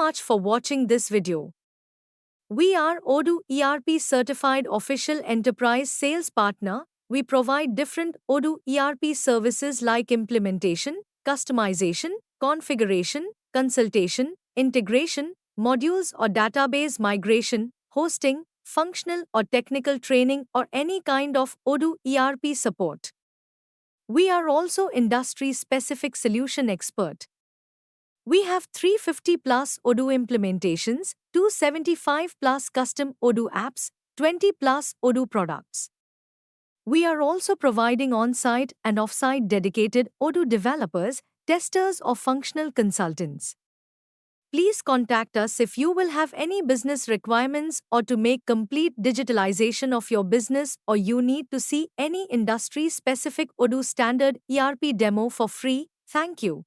much for watching this video. We are Odoo ERP certified official enterprise sales partner. We provide different Odoo ERP services like implementation, customization, configuration, consultation, integration, modules or database migration, hosting, functional or technical training or any kind of Odoo ERP support. We are also industry-specific solution expert. We have 350 plus Odoo implementations, 275 plus custom Odoo apps, 20 plus Odoo products. We are also providing on-site and off-site dedicated Odoo developers, testers or functional consultants. Please contact us if you will have any business requirements or to make complete digitalization of your business, or you need to see any industry-specific Odoo standard ERP demo for free. Thank you.